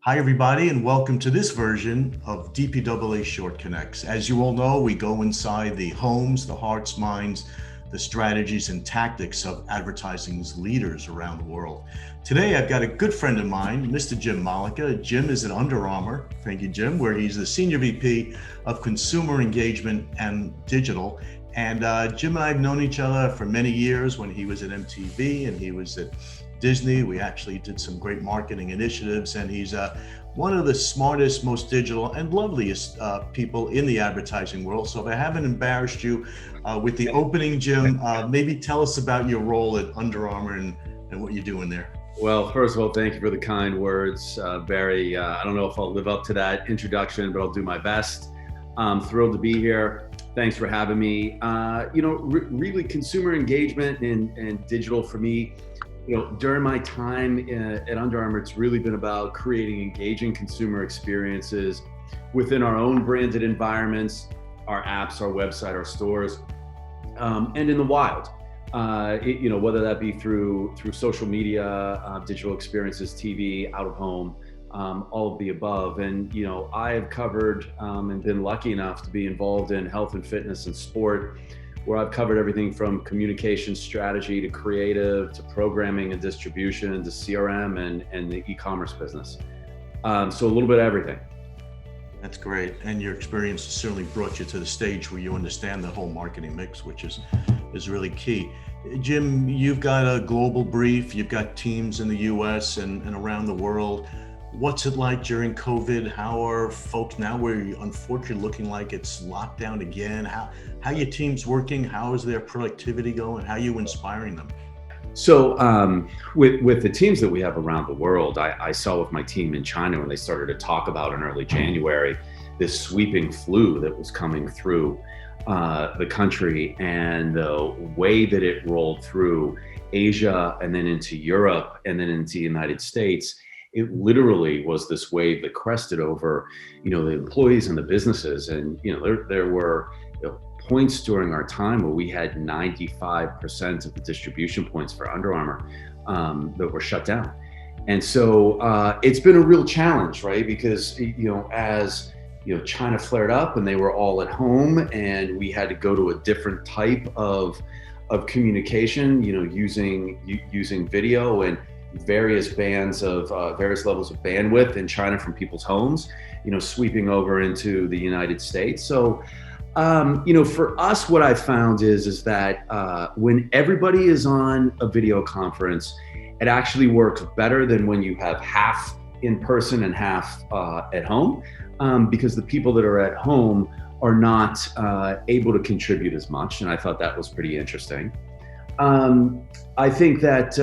Hi, everybody, and welcome to this version of DPAA Short Connects. As you all know, we go inside the homes, the hearts, minds, the strategies and tactics of advertising's leaders around the world. Today, I've got a good friend of mine, Mr. Jim Mollica. Jim is at Under Armour, thank you, Jim, where he's the Senior VP of Consumer Engagement and Digital. And Jim and I have known each other for many years when he was at MTV and he was at Disney. We actually did some great marketing initiatives, and he's one of the smartest, most digital, and loveliest people in the advertising world. So if I haven't embarrassed you with the opening, Jim, maybe tell us about your role at Under Armour and what you're doing there. Well, first of all, thank you for the kind words, Barry. I don't know if I'll live up to that introduction, but I'll do my best. I'm thrilled to be here. Thanks for having me. Really consumer engagement and digital for me, during my time at Under Armour, it's really been about creating engaging consumer experiences within our own branded environments, our apps, our website, our stores, and in the wild. Whether that be through social media, digital experiences, TV, out of home, all of the above. And I have covered and been lucky enough to be involved in health and fitness and sport, where I've covered everything from communication strategy to creative to programming and distribution to CRM and the e-commerce business. So a little bit of everything. That's great. And your experience has certainly brought you to the stage where you understand the whole marketing mix, which is really key. Jim, you've got a global brief, you've got teams in the US and around the world. What's it like during COVID? How are folks now, where unfortunately looking like it's locked down again? How are your teams working? How is their productivity going? How are you inspiring them? So with the teams that we have around the world, I saw with my team in China when they started to talk about in early January, this sweeping flu that was coming through the country, and the way that it rolled through Asia and then into Europe and then into the United States. It literally was this wave that crested over, the employees and the businesses. And, there were points during our time where we had 95% of the distribution points for Under Armour that were shut down. And so it's been a real challenge, right? Because, as China flared up and they were all at home and we had to go to a different type of communication, using video and various bands of various levels of bandwidth in China from people's homes, sweeping over into the United States. So, for us, what I found is that when everybody is on a video conference, it actually works better than when you have half in person and half at home, because the people that are at home are not able to contribute as much. And I thought that was pretty interesting. I think that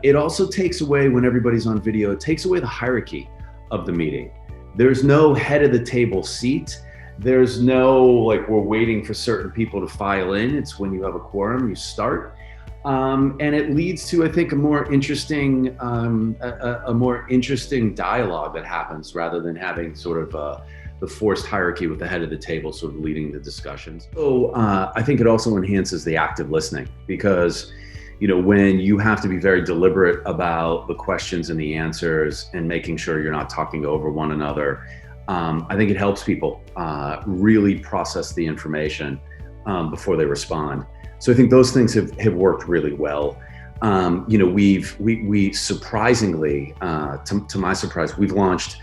it also takes away, when everybody's on video, it takes away the hierarchy of the meeting. There's no head of the table seat. There's no, we're waiting for certain people to file in. It's when you have a quorum, you start. And it leads to, I think, a more interesting dialogue that happens, rather than having sort of the forced hierarchy with the head of the table sort of leading the discussions. So I think it also enhances the active listening, because when you have to be very deliberate about the questions and the answers and making sure you're not talking over one another, I think it helps people really process the information before they respond. So I think those things have worked really well. We surprisingly, to my surprise, we've launched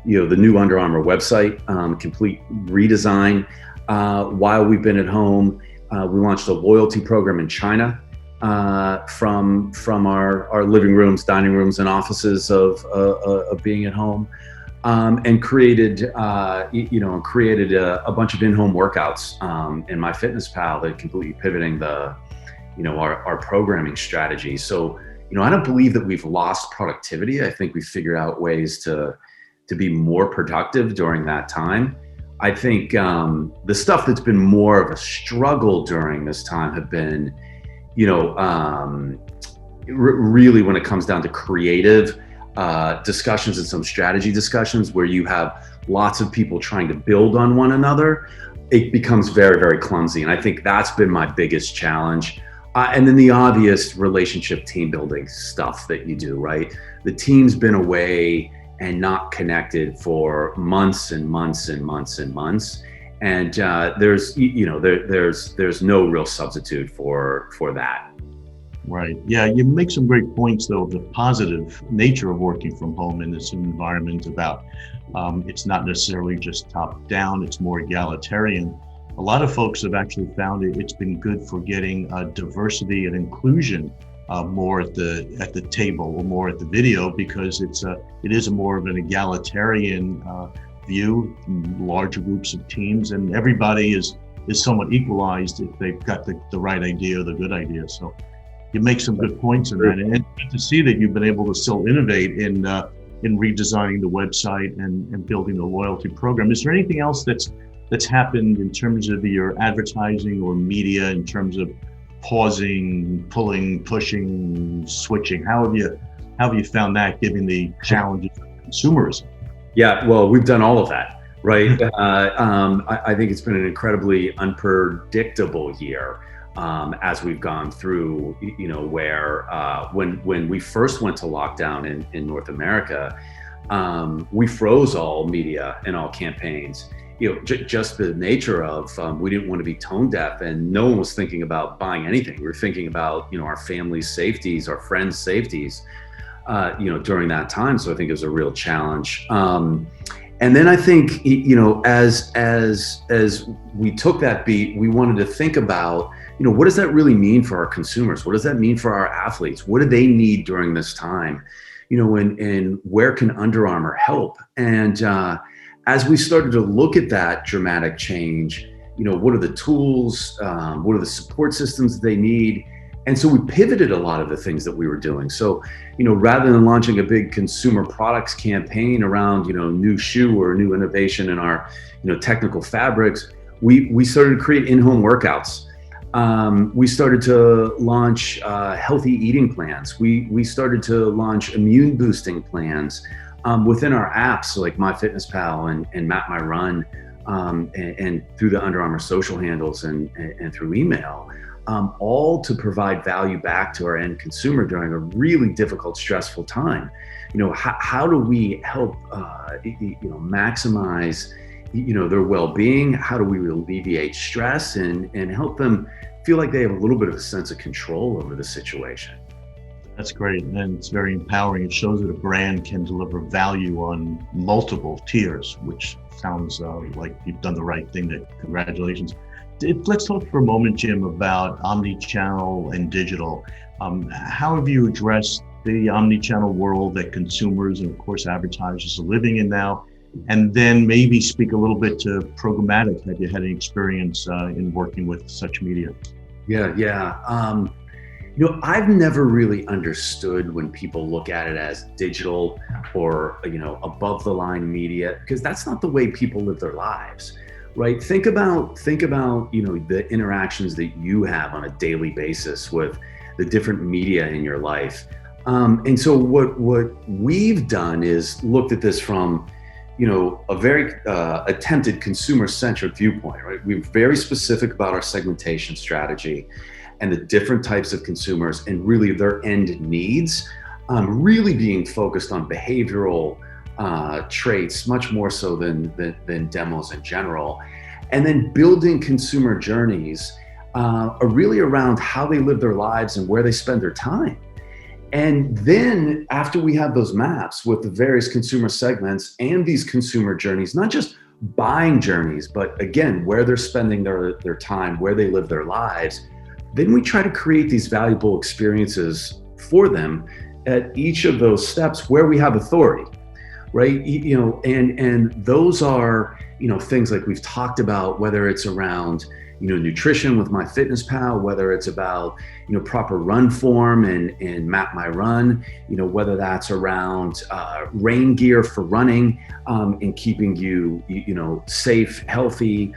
the new Under Armour website, complete redesign. While we've been at home, we launched a loyalty program in China from our living rooms, dining rooms, and offices of being at home, and created a bunch of in-home workouts in MyFitnessPal that completely pivoting our programming strategy. So I don't believe that we've lost productivity. I think we figured out ways to be more productive during that time. I think the stuff that's been more of a struggle during this time have been, really when it comes down to creative discussions and some strategy discussions where you have lots of people trying to build on one another. It becomes very, very clumsy. And I think that's been my biggest challenge. And then the obvious relationship team building stuff that you do, right? The team's been away and not connected for months and months and months and months. And there's no real substitute for that. Right. Yeah, you make some great points, though, of the positive nature of working from home in this environment about it's not necessarily just top down, it's more egalitarian. A lot of folks have actually found it's been good for getting diversity and inclusion more at the table or more at the video, because it is a more of an egalitarian view, larger groups of teams, and everybody is somewhat equalized if they've got the right idea or the good idea. So you make some good points in that, and good to see that you've been able to still innovate in redesigning the website and building the loyalty program. Is there anything else that's happened in terms of your advertising or media, in terms of pausing, pulling, pushing, switching? How have you found that, given the challenges of consumerism? Yeah, well, we've done all of that, right? I think it's been an incredibly unpredictable year. As we've gone through, where when we first went to lockdown in North America, we froze all media and all campaigns. Just the nature of we didn't want to be tone deaf, and no one was thinking about buying anything. We were thinking about our family's safeties, our friends' safeties, during that time. So I think it was a real challenge. And then I think as we took that beat, we wanted to think about what does that really mean for our consumers? What does that mean for our athletes? What do they need during this time? And where can Under Armour help? And as we started to look at that dramatic change, what are the tools? What are the support systems they need? And so we pivoted a lot of the things that we were doing. So, rather than launching a big consumer products campaign around, new shoe or new innovation in our, technical fabrics, we started to create in-home workouts. We started to launch healthy eating plans. We started to launch immune boosting plans within our apps, like MyFitnessPal and Map My Run, and through the Under Armour social handles and through email, all to provide value back to our end consumer during a really difficult, stressful time. How do we help maximize their well-being? How do we alleviate stress and help them feel like they have a little bit of a sense of control over the situation? That's great, and it's very empowering. It shows that a brand can deliver value on multiple tiers, which sounds like you've done the right thing. Congratulations. Let's talk for a moment, Jim, about omni-channel and digital. How have you addressed the omni-channel world that consumers and, of course, advertisers are living in now? And then maybe speak a little bit to programmatic. Have you had any experience in working with such media? Yeah. I've never really understood when people look at it as digital or, above the line media, because that's not the way people live their lives, right? Think about, the interactions that you have on a daily basis with the different media in your life. And so what we've done is looked at this from, a very attempted consumer-centric viewpoint, right? We're very specific about our segmentation strategy and the different types of consumers and really their end needs, really being focused on behavioral traits, much more so than demos in general. And then building consumer journeys are really around how they live their lives and where they spend their time. And then after we have those maps with the various consumer segments and these consumer journeys, not just buying journeys, but again, where they're spending their time, where they live their lives, then we try to create these valuable experiences for them at each of those steps where we have authority, right? And those are, things like we've talked about, whether it's around, nutrition with MyFitnessPal, whether it's about, proper run form and Map My Run, whether that's around rain gear for running and keeping you, safe, healthy,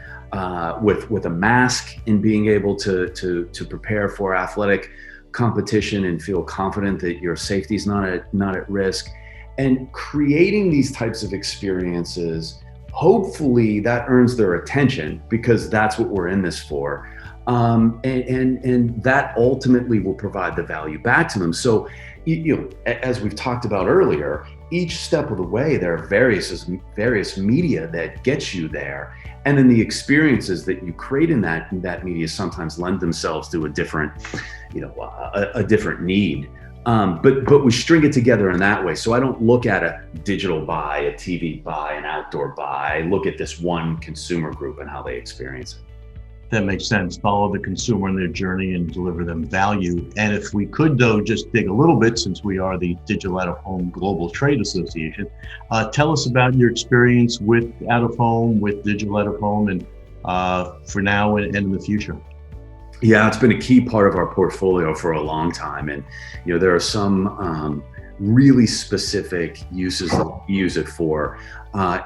with a mask and being able to prepare for athletic competition and feel confident that your safety is not at risk. And creating these types of experiences, hopefully that earns their attention, because that's what we're in this for. And that ultimately will provide the value back to them. So, as we've talked about earlier, each step of the way, there are various media that gets you there. And then the experiences that you create in that media sometimes lend themselves to a different, a different need. But we string it together in that way. So I don't look at a digital buy, a TV buy, an outdoor buy. I look at this one consumer group and how they experience it. That makes sense. Follow the consumer on their journey and deliver them value. And if we could, though, just dig a little bit, since we are the Digital Out of Home Global Trade Association, tell us about your experience with out of home, with digital out of home, and for now and in the future. Yeah, it's been a key part of our portfolio for a long time. And, there are some really specific uses that we use it for.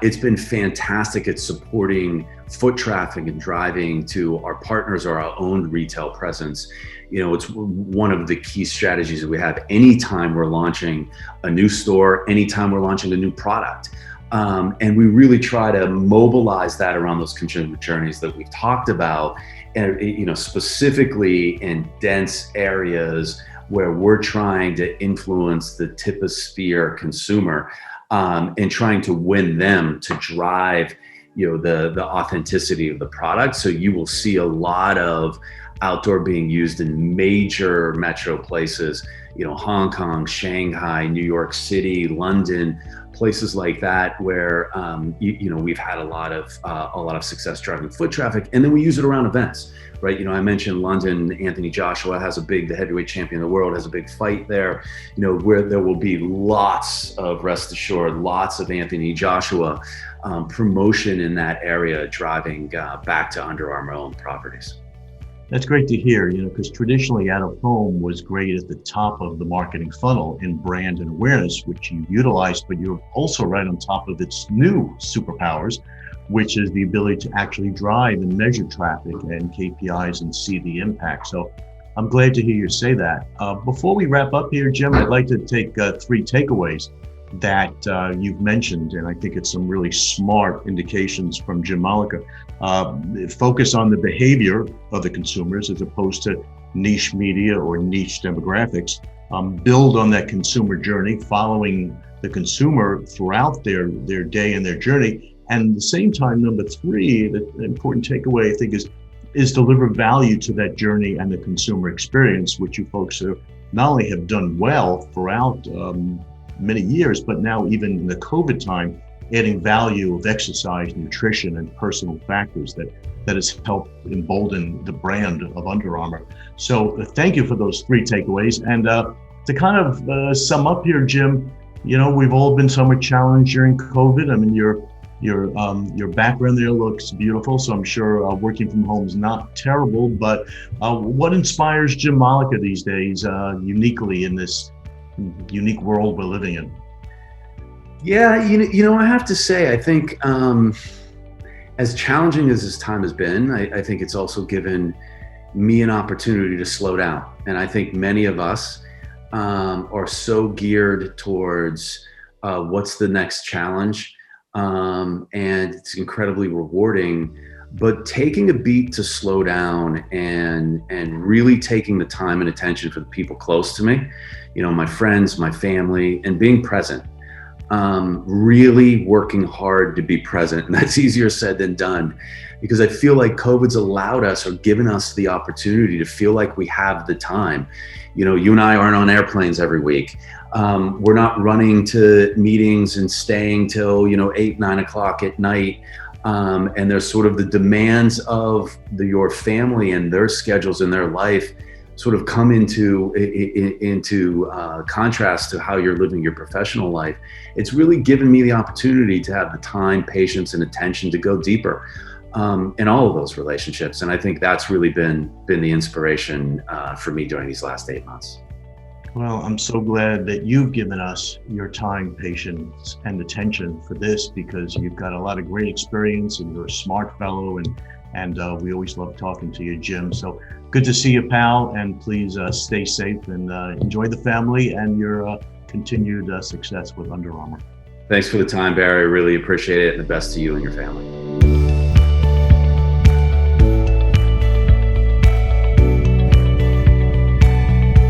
It's been fantastic at supporting foot traffic and driving to our partners or our own retail presence. It's one of the key strategies that we have anytime we're launching a new store, anytime we're launching a new product. And we really try to mobilize that around those consumer journeys that we've talked about, and specifically in dense areas where we're trying to influence the tip of spear consumer, and trying to win them to drive the authenticity of the product. So you will see a lot of outdoor being used in major metro places, Hong Kong, Shanghai, New York City, London, places like that, where we've had a lot of success driving foot traffic. And then we use it around events, right? I mentioned London. Anthony Joshua has the heavyweight champion of the world, has a big fight there, where there will be lots of, rest assured, lots of Anthony Joshua promotion in that area, driving back to Under Armour owned properties. That's great to hear, because traditionally out of home was great at the top of the marketing funnel in brand and awareness, which you utilized, but you're also right on top of its new superpowers, which is the ability to actually drive and measure traffic and KPIs and see the impact. So I'm glad to hear you say that. Before we wrap up here, Jim, I'd like to take 3 takeaways that you've mentioned, and I think it's some really smart indications from Jim Mollica. Focus on the behavior of the consumers as opposed to niche media or niche demographics. Build on that consumer journey, following the consumer throughout their day and their journey. And at the same time, number 3, the important takeaway I think is deliver value to that journey and the consumer experience, which you folks not only have done well throughout many years, but now even in the COVID time, adding value of exercise, nutrition, and personal factors that has helped embolden the brand of Under Armour. So thank you for those 3 takeaways. And to kind of sum up here, Jim, we've all been somewhat challenged during COVID. I mean, your background there looks beautiful, so I'm sure working from home is not terrible. But what inspires Jim Mollica these days, uniquely in this unique world we're living in? Yeah, I have to say, I think as challenging as this time has been, I think it's also given me an opportunity to slow down. And I think many of us are so geared towards what's the next challenge, and it's incredibly rewarding. But taking a beat to slow down and really taking the time and attention for the people close to me, my friends, my family, and being present. Really working hard to be present. And that's easier said than done, because I feel like COVID's allowed us or given us the opportunity to feel like we have the time. You and I aren't on airplanes every week. We're not running to meetings and staying till, 8, 9 o'clock at night. And there's sort of the demands of your family and their schedules and their life sort of come into contrast to how you're living your professional life. It's really given me the opportunity to have the time, patience, and attention to go deeper in all of those relationships. And I think that's really been the inspiration for me during these last 8 months. Well, I'm so glad that you've given us your time, patience, and attention for this, because you've got a lot of great experience and you're a smart fellow, and we always love talking to you, Jim. So good to see you, pal, and please stay safe and enjoy the family and your continued success with Under Armour. Thanks for the time, Barry. I really appreciate it, and the best to you and your family.